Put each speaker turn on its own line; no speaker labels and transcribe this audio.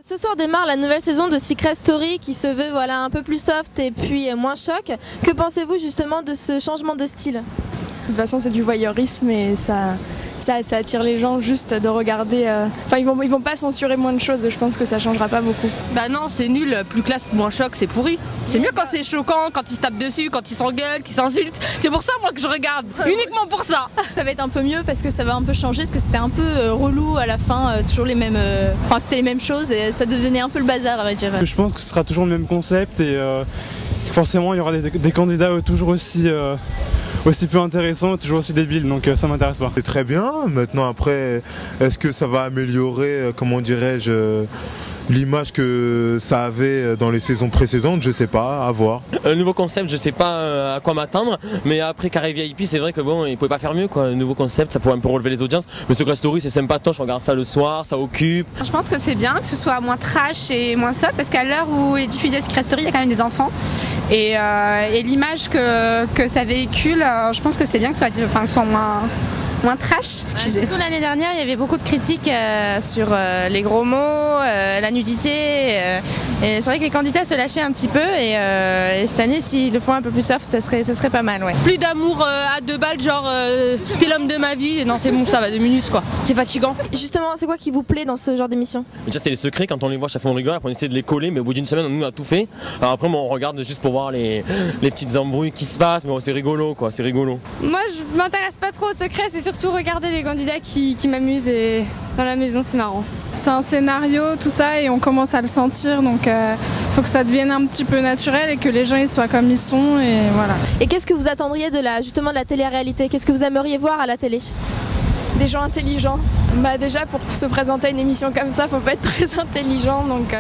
Ce soir démarre la nouvelle saison de Secret Story qui se veut un peu plus soft et puis moins choc. Que pensez-vous justement de ce changement de style ?
De toute façon, c'est du voyeurisme et ça attire les gens juste de regarder. Enfin, ils vont pas censurer moins de choses, je pense que ça changera pas beaucoup.
Bah non, c'est nul, plus classe, moins choc, c'est pourri. C'est mieux quand c'est choquant, quand ils se tapent dessus, quand ils s'engueulent, qu'ils s'insultent. C'est pour ça, moi, que je regarde, uniquement pour ça.
Ça va être un peu mieux parce que ça va un peu changer, parce que c'était un peu relou à la fin, toujours les mêmes. Enfin, c'était les mêmes choses et ça devenait un peu le bazar, à vrai dire.
Je pense que ce sera toujours le même concept et forcément, il y aura des candidats toujours aussi peu intéressants, toujours aussi débiles, donc ça m'intéresse pas.
C'est très bien, maintenant après, est-ce que ça va améliorer, comment dirais-je, l'image que ça avait dans les saisons précédentes, je sais pas, à voir.
Nouveau concept, je sais pas à quoi m'attendre, mais après Carré VIP, c'est vrai que bon, ils pouvaient pas faire mieux quoi. Un nouveau concept, ça pourrait un peu relever les audiences. Mais Secret Story, c'est sympatoche, on regarde ça le soir, ça occupe.
Je pense que c'est bien que ce soit moins trash et moins soft, parce qu'à l'heure où est diffusé Secret Story, il y a quand même des enfants. Et l'image que ça véhicule, je pense que c'est bien que ce soit moins trash, excusez.
Surtout l'année dernière, il y avait beaucoup de critiques sur les gros mots, la nudité. Et c'est vrai que les candidats se lâchaient un petit peu. Et cette année, s'ils le font un peu plus soft, ça serait pas mal. Ouais.
Plus d'amour à 2 balles, genre t'es l'homme de ma vie. Non, c'est bon, ça va 2 minutes quoi. C'est fatigant.
Justement, c'est quoi qui vous plaît dans ce genre d'émission ?
Déjà, c'est les secrets, quand on les voit, chaque fois on rigole, après on essaie de les coller, mais au bout d'une semaine, on a tout fait. Alors après, on regarde juste pour voir les petites embrouilles qui se passent, mais bon, c'est rigolo quoi, c'est rigolo.
Moi, je m'intéresse pas trop aux secrets, c'est surtout regarder les candidats qui m'amusent et dans la maison, c'est marrant.
C'est un scénario, tout ça, et on commence à le sentir, donc faut que ça devienne un petit peu naturel et que les gens ils soient comme ils sont, et voilà.
Et qu'est-ce que vous attendriez de la télé-réalité ? Qu'est-ce que vous aimeriez voir à la télé ?
Des gens intelligents. Bah déjà, pour se présenter à une émission comme ça, faut pas être très intelligent, donc...